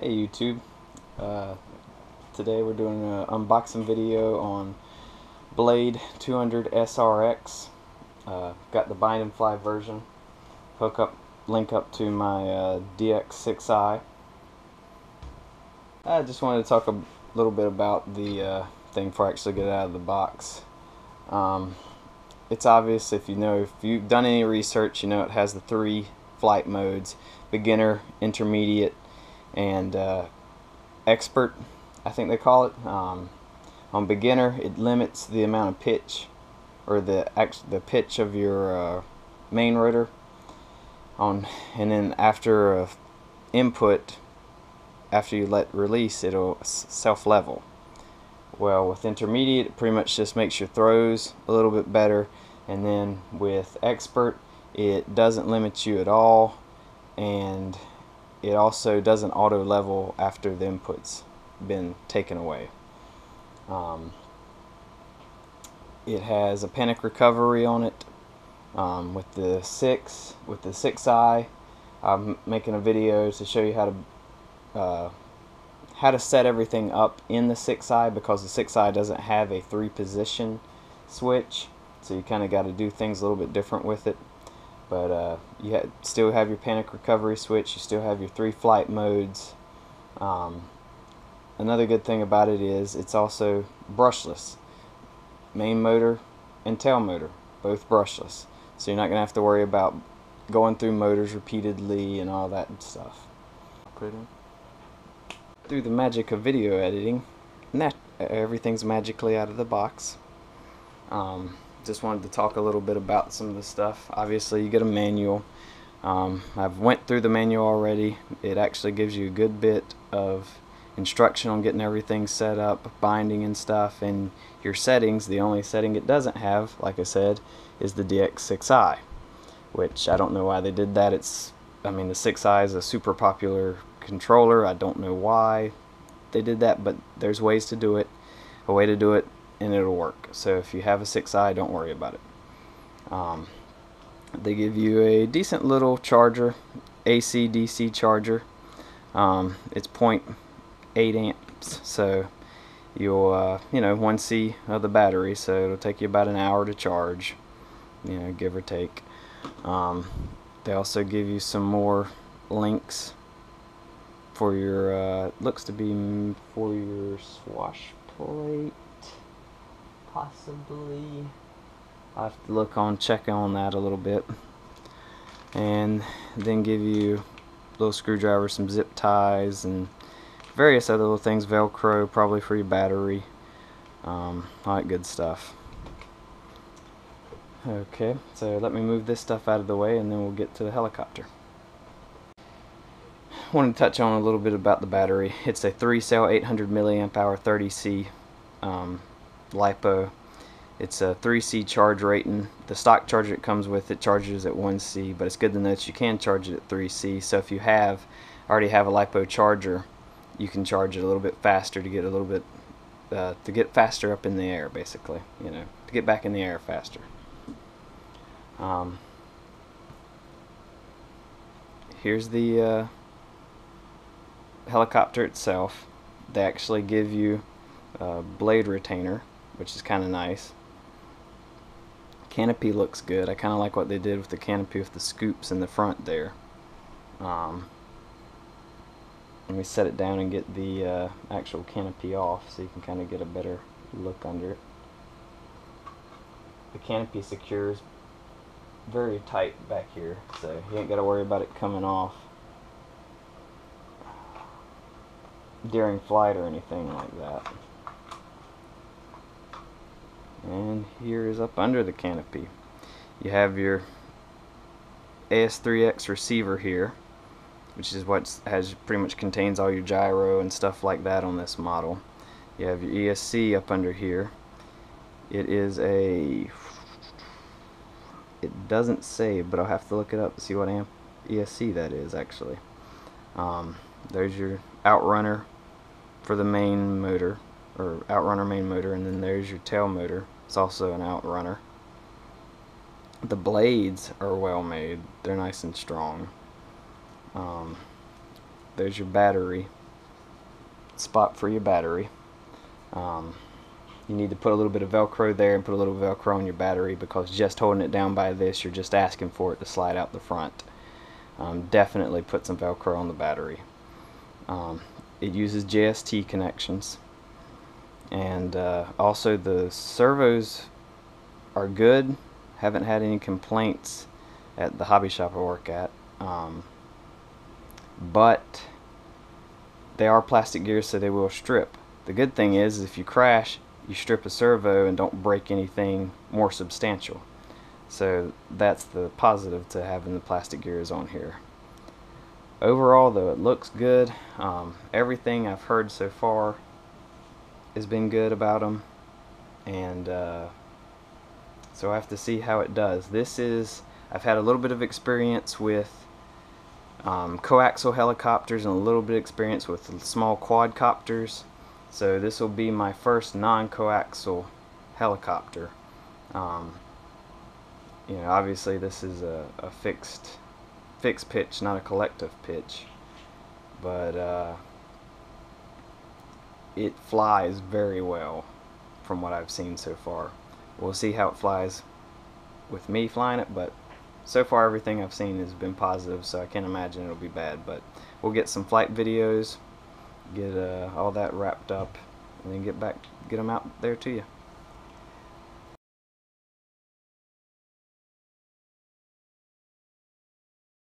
Hey YouTube, uh, today we're doing an unboxing video on Blade 200 SRX. Got the bind and fly version. Link up to my DX6i. I just wanted to talk a little bit about the thing before I actually get it out of the box. It's obvious if you've done any research, you know it has the 3 flight modes: beginner, intermediate, and expert, I think they call it. On beginner, it limits the amount of pitch, or the pitch of your main rotor. And then after input, after you let release, it'll self-level. Well, with intermediate, it pretty much just makes your throws a little bit better, and then with expert, it doesn't limit you at all, and it also doesn't auto level after the input's been taken away. It has a panic recovery on it. With the 6i, I'm making a video to show you how to set everything up in the 6i, because the 6i doesn't have a 3-position switch, so you kind of got to do things a little bit different with it. But you still have your panic recovery switch, you still have your 3 flight modes. Another good thing about it is it's also brushless. Main motor and tail motor, both brushless. So you're not going to have to worry about going through motors repeatedly and all that stuff. Put it in. Through the magic of video editing, everything's magically out of the box. Just wanted to talk a little bit about some of the stuff. Obviously you get a manual. I've went through the manual already. It actually gives you a good bit of instruction on getting everything set up, binding and stuff, and your settings. The only setting it doesn't have, like I said, is the DX6i, which I don't know why they did that. The 6i is a super popular controller. I don't know why they did that, but there's ways to do it, a way to do it, and it'll work. So if you have a 6i, don't worry about it. They give you a decent little charger, AC DC charger. It's 0.8 amps, so you'll 1C of the battery, so it'll take you about an hour to charge, give or take. They also give you some more links for your looks to be for your swash plate, possibly. I'll have to check on that a little bit, and then give you a little screwdriver, some zip ties, and various other little things, Velcro probably for your battery, all that good stuff. Okay, so let me move this stuff out of the way and then we'll get to the helicopter. I want to touch on a little bit about the battery. It's a 3-cell 800 milliamp hour 30C LiPo. It's a 3C charge rating. The stock charger it comes with, it charges at 1C, but it's good to know that you can charge it at 3C. So if you already have a LiPo charger, you can charge it a little bit faster to get to get faster up in the air, basically, to get back in the air faster. Here's the helicopter itself. They actually give you a blade retainer, which is kind of nice. Canopy looks good. I kind of like what they did with the canopy with the scoops in the front there. Let me set it down and get the actual canopy off so you can kind of get a better look under it. The canopy secures very tight back here, so you ain't got to worry about it coming off during flight or anything like that. And here is up under the canopy. You have your AS3X receiver here, which is what pretty much contains all your gyro and stuff like that on this model. You have your ESC up under here. It doesn't say, but I'll have to look it up to see what amp ESC that is actually. There's your outrunner for the main motor, or outrunner main motor, and then there's your tail motor. It's also an outrunner. The blades are well made. They're nice and strong. There's your battery. spot for your battery. You need to put a little bit of Velcro there and put a little Velcro on your battery, because just holding it down by this, you're just asking for it to slide out the front. Definitely put some Velcro on the battery. It uses JST connections, and also the servos are good. Haven't had any complaints at the hobby shop I work at, but they are plastic gears, so they will strip. The good thing is, if you crash, you strip a servo and don't break anything more substantial. So that's the positive to having the plastic gears on here. Overall though, it looks good. Everything I've heard so far has been good about them, and so I have to see how it does. I've had a little bit of experience with coaxial helicopters and a little bit of experience with small quadcopters. So this will be my first non-coaxial helicopter. You know, obviously this is a fixed pitch, not a collective pitch, but it flies very well from what I've seen so far. We'll see how it flies with me flying it, but so far everything I've seen has been positive, so I can't imagine it'll be bad. But we'll get some flight videos, get all that wrapped up, and then get them out there to you.